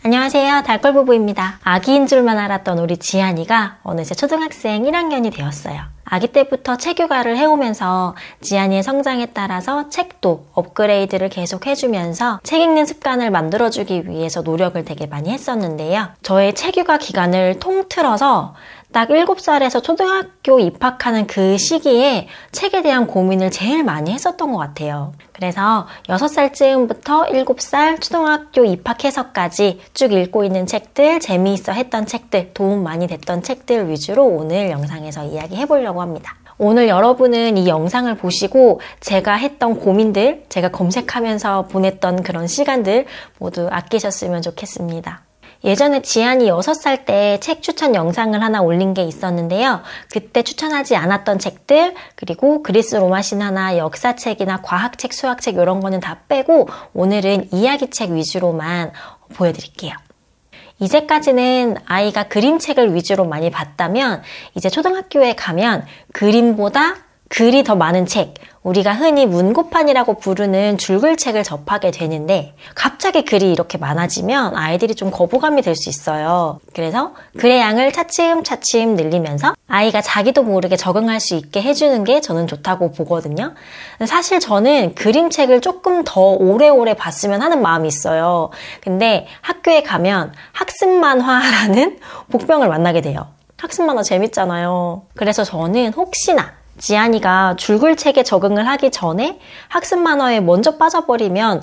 안녕하세요. 달걸부부입니다. 아기인 줄만 알았던 우리 지안이가 어느새 초등학생 1학년이 되었어요. 아기 때부터 책육아를 해오면서 지안이의 성장에 따라서 책도 업그레이드를 계속 해주면서 책 읽는 습관을 만들어주기 위해서 노력을 되게 많이 했었는데요. 저의 책육아 기간을 통틀어서 딱 7살에서 초등학교 입학하는 그 시기에 책에 대한 고민을 제일 많이 했었던 것 같아요. 그래서 6살쯤부터 7살 초등학교 입학해서까지 쭉 읽고 있는 책들, 재미있어 했던 책들, 도움 많이 됐던 책들 위주로 오늘 영상에서 이야기해보려고 합니다. 오늘 여러분은 이 영상을 보시고 제가 했던 고민들, 제가 검색하면서 보냈던 그런 시간들 모두 아끼셨으면 좋겠습니다. 예전에 지안이 6살 때 책 추천 영상을 하나 올린 게 있었는데요. 그때 추천하지 않았던 책들, 그리고 그리스 로마 신화나 역사책이나 과학책, 수학책 이런 거는 다 빼고 오늘은 이야기책 위주로만 보여드릴게요. 이제까지는 아이가 그림책을 위주로 많이 봤다면 이제 초등학교에 가면 그림보다 글이 더 많은 책, 우리가 흔히 문고판이라고 부르는 줄글책을 접하게 되는데 갑자기 글이 이렇게 많아지면 아이들이 좀 거부감이 들 수 있어요. 그래서 글의 양을 차츰차츰 늘리면서 아이가 자기도 모르게 적응할 수 있게 해주는 게 저는 좋다고 보거든요. 사실 저는 그림책을 조금 더 오래오래 봤으면 하는 마음이 있어요. 근데 학교에 가면 학습만화라는 복병을 만나게 돼요. 학습만화 재밌잖아요. 그래서 저는 혹시나 지안이가 줄글책에 적응을 하기 전에 학습만화에 먼저 빠져버리면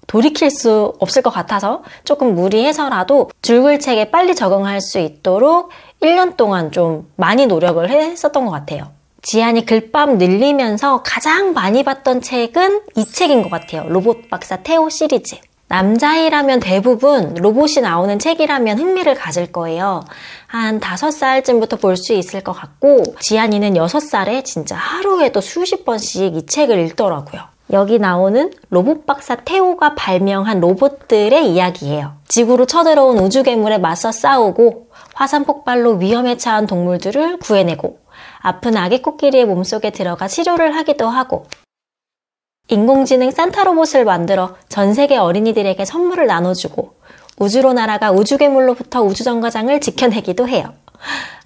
돌이킬 수 없을 것 같아서 조금 무리해서라도 줄글책에 빨리 적응할 수 있도록 1년 동안 좀 많이 노력을 했었던 것 같아요. 지안이 글밥 늘리면서 가장 많이 봤던 책은 이 책인 것 같아요. 로봇 박사 테오 시리즈. 남자아이라면 대부분 로봇이 나오는 책이라면 흥미를 가질 거예요. 한 5살쯤부터 볼 수 있을 것 같고 지안이는 6살에 진짜 하루에도 수십 번씩 이 책을 읽더라고요. 여기 나오는 로봇 박사 테오가 발명한 로봇들의 이야기예요. 지구로 쳐들어온 우주괴물에 맞서 싸우고 화산 폭발로 위험에 처한 동물들을 구해내고 아픈 아기 코끼리의 몸속에 들어가 치료를 하기도 하고 인공지능 산타 로봇을 만들어 전 세계 어린이들에게 선물을 나눠주고 우주로 날아가 우주괴물로부터 우주정거장을 지켜내기도 해요.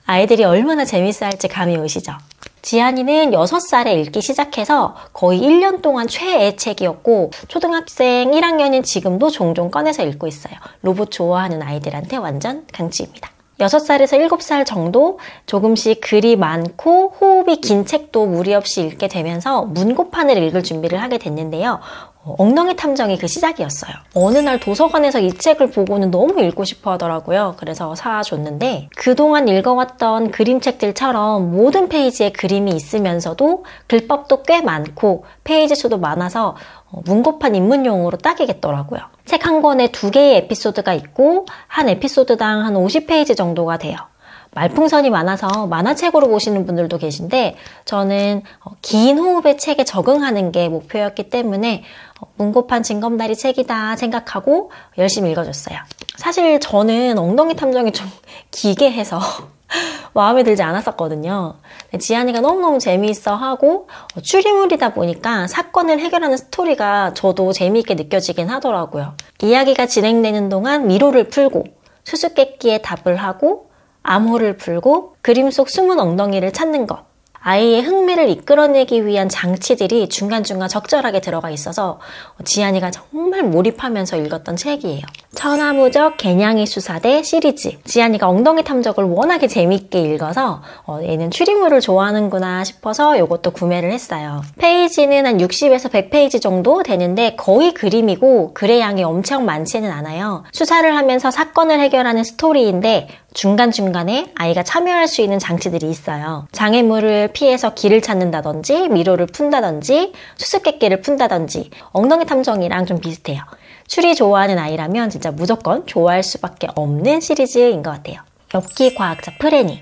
아이들이 얼마나 재밌어 할지 감이 오시죠? 지안이는 6살에 읽기 시작해서 거의 1년 동안 최애 책이었고 초등학생 1학년인 지금도 종종 꺼내서 읽고 있어요. 로봇 좋아하는 아이들한테 완전 강추입니다. 6살에서 7살 정도 조금씩 글이 많고 호흡이 긴 책도 무리 없이 읽게 되면서 문고판을 읽을 준비를 하게 됐는데요. 엉덩이 탐정이 그 시작이었어요. 어느 날 도서관에서 이 책을 보고는 너무 읽고 싶어 하더라고요. 그래서 사줬는데 그동안 읽어왔던 그림책들처럼 모든 페이지에 그림이 있으면서도 글법도 꽤 많고 페이지 수도 많아서 문고판 입문용으로 딱이겠더라고요. 책 한 권에 2개의 에피소드가 있고 한 에피소드당 한 50페이지 정도가 돼요. 말풍선이 많아서 만화책으로 보시는 분들도 계신데 저는 긴 호흡의 책에 적응하는 게 목표였기 때문에 문고판 징검다리 책이다 생각하고 열심히 읽어줬어요. 사실 저는 엉덩이 탐정이 좀 기게 해서 마음에 들지 않았었거든요. 지안이가 너무너무 재미있어 하고 추리물이다 보니까 사건을 해결하는 스토리가 저도 재미있게 느껴지긴 하더라고요. 이야기가 진행되는 동안 미로를 풀고 수수께끼에 답을 하고 암호를 풀고 그림 속 숨은 엉덩이를 찾는 것. 아이의 흥미를 이끌어내기 위한 장치들이 중간중간 적절하게 들어가 있어서 지안이가 정말 몰입하면서 읽었던 책이에요. 천하무적 개냥이 수사대 시리즈. 지안이가 엉덩이 탐정을 워낙에 재밌게 읽어서 얘는 추리물을 좋아하는구나 싶어서 이것도 구매를 했어요. 페이지는 한 60에서 100페이지 정도 되는데 거의 그림이고 글의 양이 엄청 많지는 않아요. 수사를 하면서 사건을 해결하는 스토리인데 중간중간에 아이가 참여할 수 있는 장치들이 있어요. 장애물을 피해서 길을 찾는다든지 미로를 푼다든지 수수께끼를 푼다든지 엉덩이 탐정이랑 좀 비슷해요. 추리 좋아하는 아이라면 진짜 무조건 좋아할 수밖에 없는 시리즈인 것 같아요. 엽기 과학자 프레니.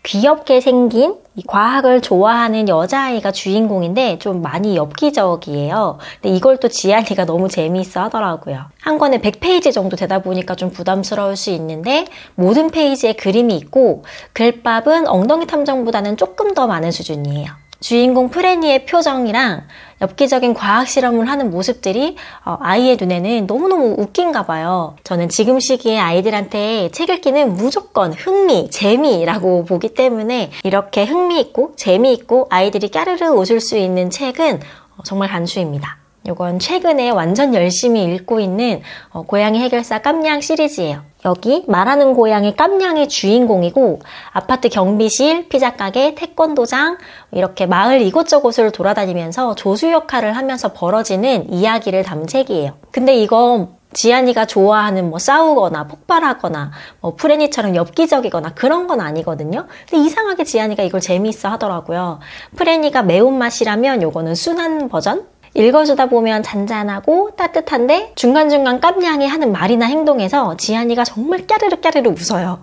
귀엽게 생긴 이 과학을 좋아하는 여자아이가 주인공인데 좀 많이 엽기적이에요. 근데 이걸 또 지안이가 너무 재미있어 하더라고요. 한 권에 100페이지 정도 되다 보니까 좀 부담스러울 수 있는데 모든 페이지에 그림이 있고 글밥은 엉덩이 탐정보다는 조금 더 많은 수준이에요. 주인공 프레니의 표정이랑 엽기적인 과학 실험을 하는 모습들이 아이의 눈에는 너무너무 웃긴가 봐요. 저는 지금 시기에 아이들한테 책 읽기는 무조건 흥미, 재미라고 보기 때문에 이렇게 흥미있고 재미있고 아이들이 까르르 웃을 수 있는 책은 정말 간추입니다. 이건 최근에 완전 열심히 읽고 있는 고양이 해결사 깜냥 시리즈예요. 여기 말하는 고양이 깜냥이 주인공이고 아파트 경비실, 피자가게, 태권도장 이렇게 마을 이곳저곳을 돌아다니면서 조수 역할을 하면서 벌어지는 이야기를 담은 책이에요. 근데 이거 지안이가 좋아하는 싸우거나 폭발하거나 프레니처럼 엽기적이거나 그런 건 아니거든요. 근데 이상하게 지안이가 이걸 재미있어 하더라고요. 프레니가 매운맛이라면 요거는 순한 버전? 읽어주다 보면 잔잔하고 따뜻한데 중간중간 깜냥이 하는 말이나 행동에서 지안이가 정말 까르르 까르르 웃어요.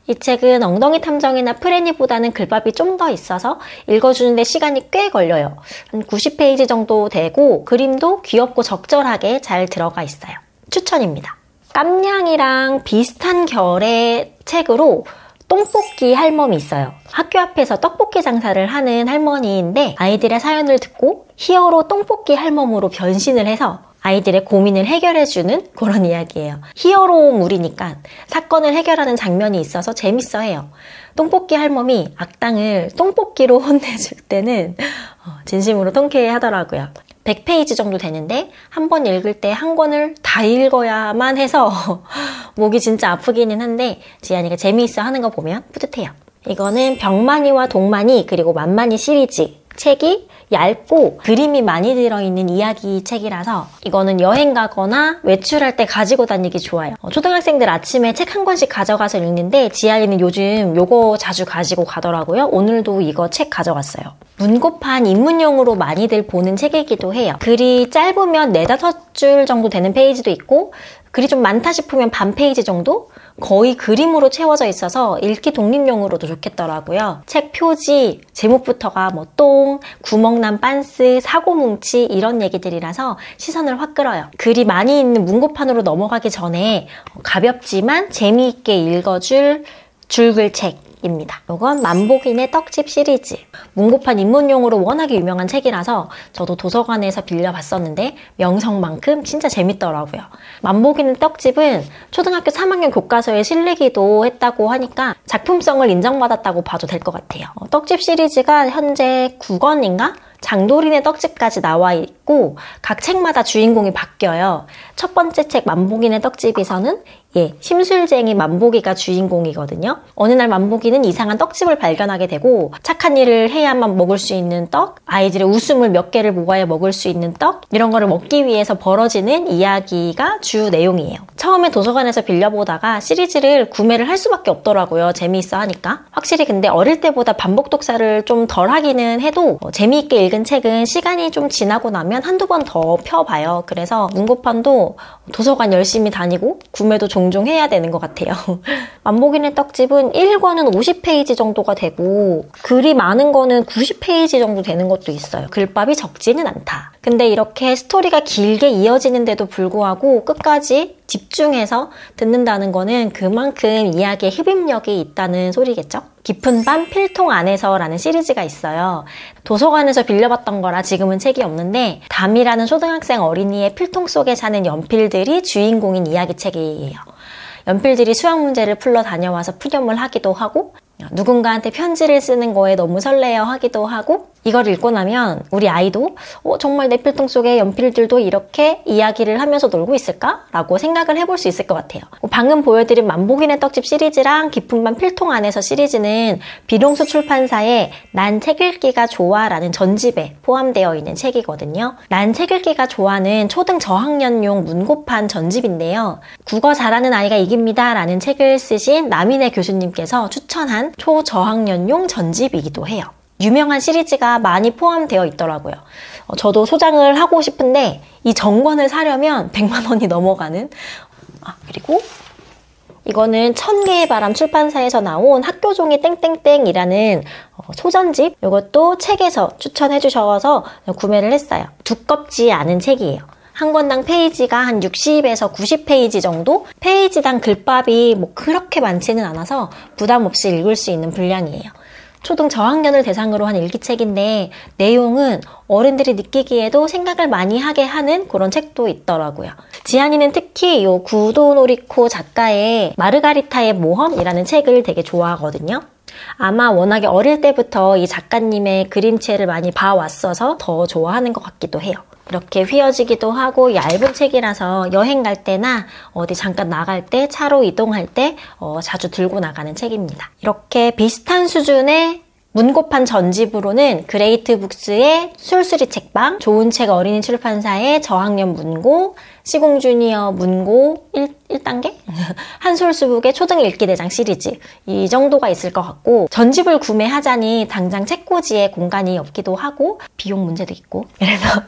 이 책은 엉덩이 탐정이나 프레니보다는 글밥이 좀 더 있어서 읽어주는데 시간이 꽤 걸려요. 한 90페이지 정도 되고 그림도 귀엽고 적절하게 잘 들어가 있어요. 추천입니다. 깜냥이랑 비슷한 결의 책으로 똥볶이 할멈이 있어요. 학교 앞에서 떡볶이 장사를 하는 할머니인데 아이들의 사연을 듣고 히어로 똥볶이 할멈으로 변신을 해서 아이들의 고민을 해결해주는 그런 이야기예요. 히어로물이니까 사건을 해결하는 장면이 있어서 재밌어해요. 똥볶이 할멈이 악당을 똥볶이로 혼내줄 때는 진심으로 통쾌해하더라고요. 100페이지 정도 되는데 한 번 읽을 때 한 권을 다 읽어야만 해서 목이 진짜 아프기는 한데 지안이가 재미있어 하는 거 보면 뿌듯해요. 이거는 병만이와 동만이 그리고 만만이 시리즈 책이 얇고 그림이 많이 들어있는 이야기 책이라서 이거는 여행 가거나 외출할 때 가지고 다니기 좋아요. 초등학생들 아침에 책 한 권씩 가져가서 읽는데 지안이는 요즘 요거 자주 가지고 가더라고요. 오늘도 이거 책 가져갔어요. 문고판 입문용으로 많이들 보는 책이기도 해요. 글이 짧으면 4-5줄 정도 되는 페이지도 있고 글이 좀 많다 싶으면 반 페이지 정도? 거의 그림으로 채워져 있어서 읽기 독립용으로도 좋겠더라고요. 책 표지, 제목부터가 똥, 구멍난 빤스, 사고뭉치 이런 얘기들이라서 시선을 확 끌어요. 글이 많이 있는 문고판으로 넘어가기 전에 가볍지만 재미있게 읽어줄 줄글책입니다. 이건 만복인의 떡집 시리즈. 문고판 입문용으로 워낙에 유명한 책이라서 저도 도서관에서 빌려봤었는데 명성만큼 진짜 재밌더라고요. 만복인의 떡집은 초등학교 3학년 교과서에 실리기도 했다고 하니까 작품성을 인정받았다고 봐도 될 것 같아요. 떡집 시리즈가 현재 9권인가? 장도린의 떡집까지 나와 있고 각 책마다 주인공이 바뀌어요. 첫 번째 책 만복인의 떡집에서는 심술쟁이 만복이가 주인공이거든요. 어느 날 만복이는 이상한 떡집을 발견하게 되고 착한 일을 해야만 먹을 수 있는 떡, 아이들의 웃음을 몇 개를 모아야 먹을 수 있는 떡 이런 거를 먹기 위해서 벌어지는 이야기가 주 내용이에요. 처음에 도서관에서 빌려보다가 시리즈를 구매를 할 수밖에 없더라고요. 재미있어 하니까. 확실히 근데 어릴 때보다 반복 독사를 좀 덜 하기는 해도 재미있게 읽은 책은 시간이 좀 지나고 나면 한두 번 더 펴봐요. 그래서 문고판도 도서관 열심히 다니고 구매도 종종 해야 되는 것 같아요. 만복인의 떡집은 1권은 50페이지 정도가 되고 글이 많은 거는 90페이지 정도 되는 것도 있어요. 글밥이 적지는 않다. 근데 이렇게 스토리가 길게 이어지는데도 불구하고 끝까지 집중해서 듣는다는 거는 그만큼 이야기에 흡입력이 있다는 소리겠죠? 깊은 밤 필통 안에서 라는 시리즈가 있어요. 도서관에서 빌려봤던 거라 지금은 책이 없는데 담이라는 초등학생 어린이의 필통 속에 사는 연필들이 주인공인 이야기책이에요. 연필들이 수학 문제를 풀러 다녀와서 푸념을 하기도 하고 누군가한테 편지를 쓰는 거에 너무 설레어 하기도 하고 이걸 읽고 나면 우리 아이도 정말 내 필통 속에 연필들도 이렇게 이야기를 하면서 놀고 있을까? 라고 생각을 해볼 수 있을 것 같아요. 방금 보여드린 만복인의 떡집 시리즈랑 깊은 밤 필통 안에서 시리즈는 비룡수 출판사의 난 책 읽기가 좋아 라는 전집에 포함되어 있는 책이거든요. 난 책 읽기가 좋아는 초등 저학년용 문고판 전집인데요. 국어 잘하는 아이가 이깁니다 라는 책을 쓰신 남인혜 교수님께서 추천한 초저학년용 전집이기도 해요. 유명한 시리즈가 많이 포함되어 있더라고요. 저도 소장을 하고 싶은데 이 전권을 사려면 100만 원이 넘어가는 그리고 이거는 천개의 바람 출판사에서 나온 학교종이 땡땡땡이라는 소전집 이것도 책에서 추천해 주셔서 구매를 했어요. 두껍지 않은 책이에요. 한 권당 페이지가 한 60에서 90페이지 정도? 페이지당 글밥이 그렇게 많지는 않아서 부담 없이 읽을 수 있는 분량이에요. 초등 저학년을 대상으로 한 일기책인데 내용은 어른들이 느끼기에도 생각을 많이 하게 하는 그런 책도 있더라고요. 지안이는 특히 요 구도노리코 작가의 마르가리타의 모험이라는 책을 되게 좋아하거든요. 아마 워낙에 어릴 때부터 이 작가님의 그림체를 많이 봐왔어서 더 좋아하는 것 같기도 해요. 이렇게 휘어지기도 하고 얇은 책이라서 여행 갈 때나 어디 잠깐 나갈 때, 차로 이동할 때 자주 들고 나가는 책입니다. 이렇게 비슷한 수준의 문고판 전집으로는 그레이트 북스의 술수리 책방, 좋은 책 어린이 출판사의 저학년 문고, 시공 주니어 문고 1단계? 한솔수북의 초등 읽기 대장 시리즈 이 정도가 있을 것 같고, 전집을 구매하자니 당장 책꽂이에 공간이 없기도 하고 비용 문제도 있고, 그래서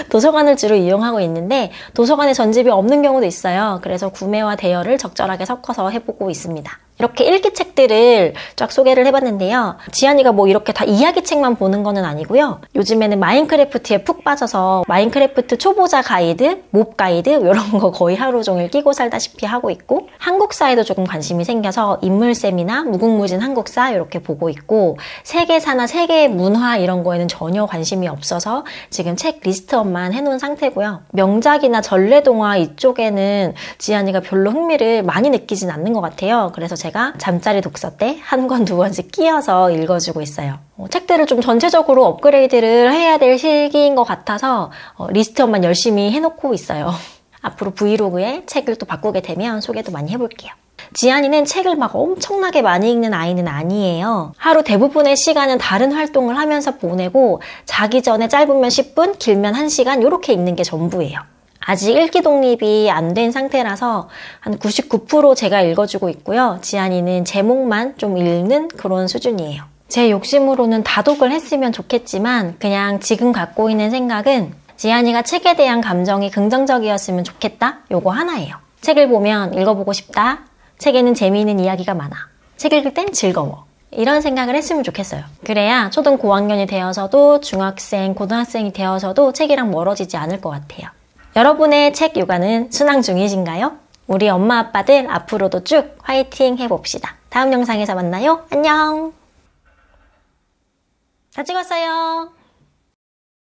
도서관을 주로 이용하고 있는데 도서관에 전집이 없는 경우도 있어요. 그래서 구매와 대여를 적절하게 섞어서 해보고 있습니다. 이렇게 일기책들을 쫙 소개를 해봤는데요. 지안이가 뭐 이렇게 다 이야기책만 보는 거는 아니고요. 요즘에는 마인크래프트에 푹 빠져서 마인크래프트 초보자 가이드, 몹 가이드 이런 거 거의 하루 종일 끼고 살다시피 하고 있고, 한국사에도 조금 관심이 생겨서 인물쌤이나 무궁무진 한국사 이렇게 보고 있고, 세계사나 세계 문화 이런 거에는 전혀 관심이 없어서 지금 책 리스트업만 해놓은 상태고요. 명작이나 전래동화 이쪽에는 지안이가 별로 흥미를 많이 느끼진 않는 것 같아요. 그래서 제가 잠자리 독서 때 한 권, 두 권씩 끼어서 읽어주고 있어요. 책들을 좀 전체적으로 업그레이드를 해야 될 시기인 것 같아서 리스트업만 열심히 해놓고 있어요. 앞으로 브이로그에 책을 또 바꾸게 되면 소개도 많이 해볼게요. 지안이는 책을 막 엄청나게 많이 읽는 아이는 아니에요. 하루 대부분의 시간은 다른 활동을 하면서 보내고 자기 전에 짧으면 10분, 길면 1시간 이렇게 읽는 게 전부예요. 아직 읽기 독립이 안 된 상태라서 한 99% 제가 읽어주고 있고요. 지안이는 제목만 좀 읽는 그런 수준이에요. 제 욕심으로는 다독을 했으면 좋겠지만 그냥 지금 갖고 있는 생각은 지안이가 책에 대한 감정이 긍정적이었으면 좋겠다? 요거 하나예요. 책을 보면 읽어보고 싶다. 책에는 재미있는 이야기가 많아. 책 읽을 땐 즐거워. 이런 생각을 했으면 좋겠어요. 그래야 초등 고학년이 되어서도 중학생, 고등학생이 되어서도 책이랑 멀어지지 않을 것 같아요. 여러분의 책 육아는 순항 중이신가요? 우리 엄마 아빠들 앞으로도 쭉 화이팅 해봅시다. 다음 영상에서 만나요. 안녕! 다 찍었어요.